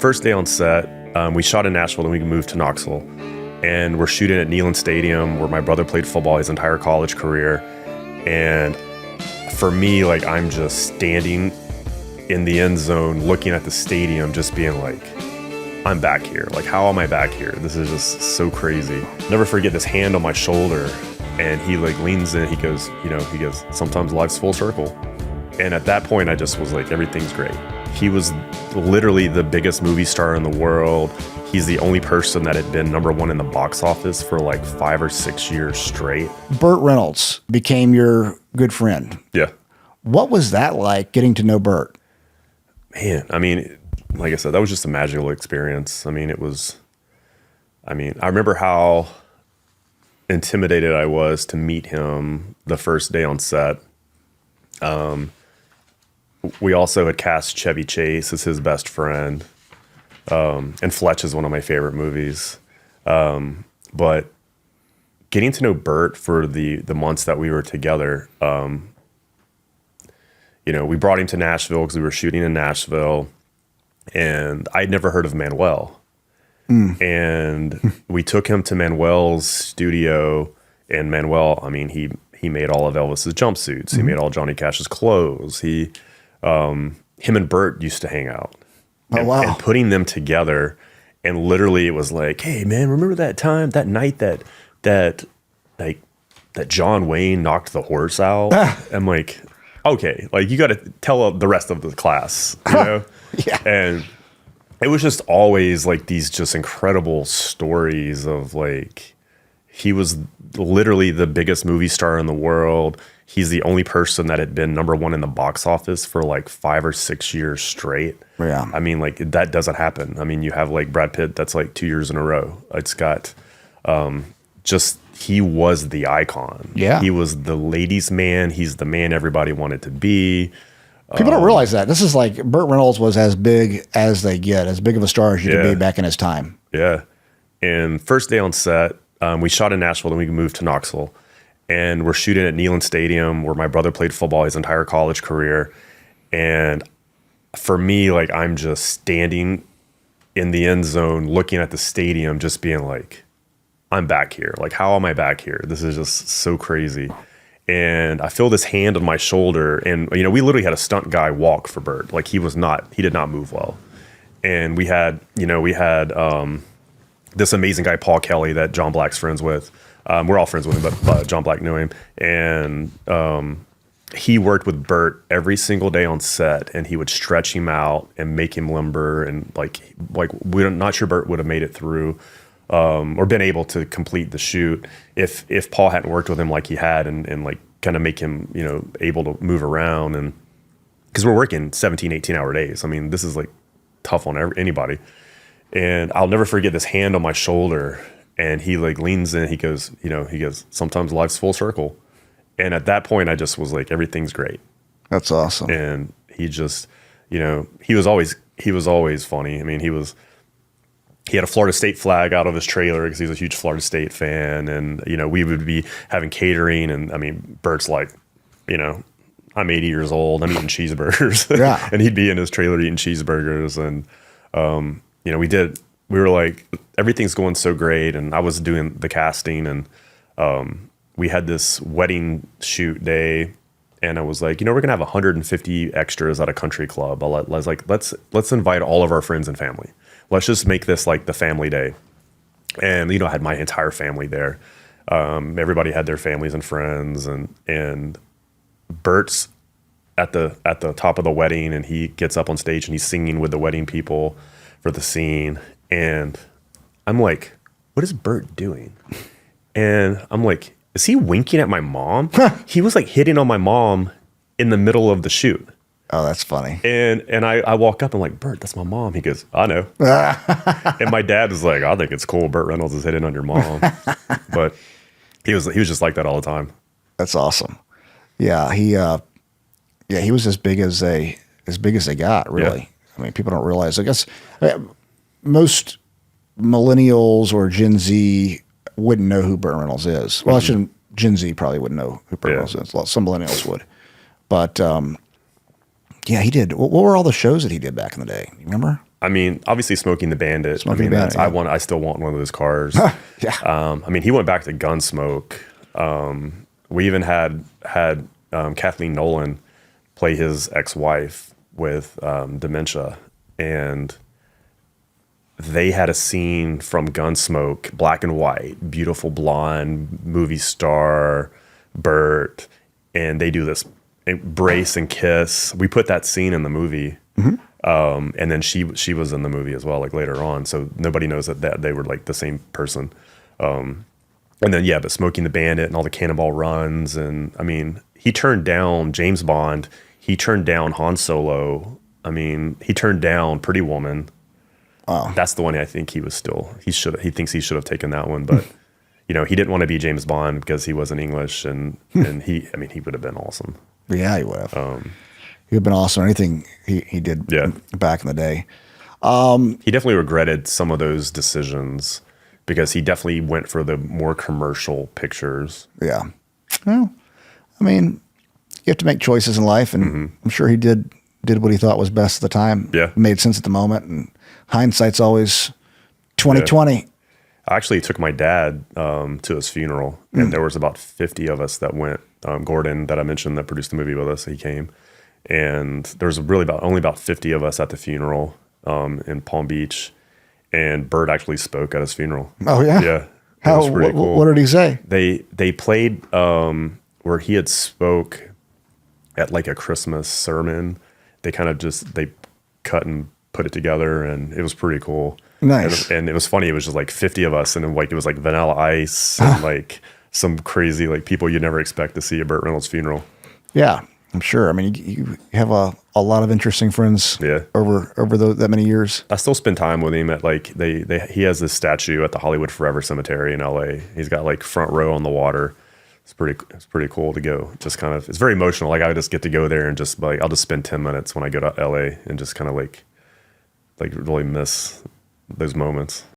first day on set, we shot in Nashville, then we moved to Knoxville. And we're shooting at Neyland Stadium, where my brother played football his entire college career. And for me, like, I'm just standing in the end zone, looking at the stadium, just being like, I'm back here. Like, how am I back here? This is just so crazy. Never forget this hand on my shoulder, and he like leans in, he goes, sometimes life's full circle. And at that point, I just was like, everything's great. He was literally the biggest movie star in the world. He's the only person that had been #1 in the box office for like 5 or 6 years straight. Burt Reynolds became your good friend. Yeah. What was that like, getting to know Burt? Man, I mean, like I said, that was just a magical experience. I mean, I remember how intimidated I was to meet him the first day on set. We also had cast Chevy Chase as his best friend. And Fletch is one of my favorite movies. But getting to know Burt for the months that we were together, we brought him to Nashville because we were shooting in Nashville, and I'd never heard of Manuel. And we took him to Manuel's studio, and Manuel, I mean, he made all of Elvis's jumpsuits. He made all Johnny Cash's clothes. Him and Burt used to hang out. Oh, wow. And putting them together, and literally it was like, hey man, remember that time, that night that John Wayne knocked the horse out? I'm like, okay, like, you got to tell the rest of the class, you know? Yeah. And it was just always like these just incredible stories of like, he was literally the biggest movie star in the world. He's the only person that had been #1 in the box office for like 5 or 6 years straight. Yeah. I mean, like, that doesn't happen. I mean, you have like Brad Pitt, that's like 2 years in a row. It's got he was the icon. Yeah. He was the ladies' man. He's the man everybody wanted to be. People don't realize that. This is like, Burt Reynolds was as big as they get, as big of a star as you could be back in his time. Yeah. And first day on set, we shot in Nashville, then we moved to Knoxville. And we're shooting at Neyland Stadium, where my brother played football his entire college career. And for me, like, I'm just standing in the end zone, looking at the stadium, just being like, I'm back here. Like, how am I back here? This is just so crazy. And I feel this hand on my shoulder, and we literally had a stunt guy walk for Burt. Like, he did not move well. And we had this amazing guy, Paul Kelly, that John Black's friends with. We're all friends with him, but John Black knew him. And he worked with Burt every single day on set, and he would stretch him out and make him limber. And like we're not sure Burt would have made it through or been able to complete the shoot if Paul hadn't worked with him like he had, and like kind of make him, able to move around. And because we're working 17, 18-hour days. I mean, this is like tough on anybody. And I'll never forget this hand on my shoulder. And he like leans in, he goes, sometimes life's full circle. And at that point, I just was like, everything's great. That's awesome. And he just, he was always funny. I mean, he had a Florida State flag out of his trailer because he's a huge Florida State fan. And, we would be having catering. And I mean, Bert's like, I'm 80 years old, I'm eating cheeseburgers. Yeah. And he'd be in his trailer eating cheeseburgers. And, we were like, everything's going so great. And I was doing the casting, and we had this wedding shoot day, and I was like, we're going to have 150 extras at a country club. Let's invite all of our friends and family. Let's just make this like the family day. And, I had my entire family there. Everybody had their families and friends, and Bert's at the top of the wedding, and he gets up on stage and he's singing with the wedding people for the scene. And I'm like, what is Burt doing? And I'm like, is he winking at my mom? He was like hitting on my mom in the middle of the shoot. Oh, that's funny. And I walk up and I'm like, Burt, that's my mom. He goes, I know. And my dad is like, I think it's cool Burt Reynolds is hitting on your mom. But he was just like that all the time. That's awesome. Yeah, he was as big as they got, really. Yeah. I mean, people don't realize. I guess most millennials or Gen Z wouldn't know who Burt Reynolds is. Well, Gen Z probably wouldn't know who Burt Reynolds is. Some millennials would. But, he did. What were all the shows that he did back in the day? You remember? I mean, obviously Smoking the Bandit. Smokey I mean, the Bandit, that's, yeah. I still want one of those cars. Yeah. I mean, he went back to Gunsmoke. We even had Kathleen Nolan play his ex-wife with dementia, and they had a scene from Gunsmoke, black and white, beautiful blonde movie star Burt, and they do this embrace and kiss. We put that scene in the movie. And then she was in the movie as well, like later on. So nobody knows that they were like the same person. And then, yeah, but Smoking the Bandit and all the Cannonball runs. And I mean, he turned down James Bond. He turned down Han Solo. I mean, he turned down Pretty Woman. Wow. That's the one I think he thinks he should have taken that one. But, you know, he didn't want to be James Bond because he wasn't English. And he would have been awesome. Yeah, he would have. He would have been awesome. Anything he did back in the day. He definitely regretted some of those decisions because he definitely went for the more commercial pictures. Yeah. Well, I mean, you have to make choices in life, and I'm sure he did what he thought was best at the time. Yeah. It made sense at the moment, and hindsight's always 2020. Yeah. I actually took my dad to his funeral, and there was about 50 of us that went. Gordon, that I mentioned, that produced the movie with us, he came. And there was really only about 50 of us at the funeral in Palm Beach. And Burt actually spoke at his funeral. Oh, yeah? Yeah. It was pretty cool. What did he say? They played where he had spoke at like a Christmas sermon. They kind of they cut and put it together, and it was pretty cool. Nice. And it was funny. It was just like 50 of us, and then like it was like Vanilla Ice and like some crazy like people you'd never expect to see at Burt Reynolds' funeral. Yeah, I'm sure. I mean, you have a lot of interesting friends. Yeah. Over that many years. I still spend time with him at like he has this statue at the Hollywood Forever Cemetery in LA. He's got like front row on the water. It's pretty cool to go. Just kind of, it's very emotional. Like I just get to go there and just like I'll just spend 10 minutes when I go to LA and just kind of like really miss those moments.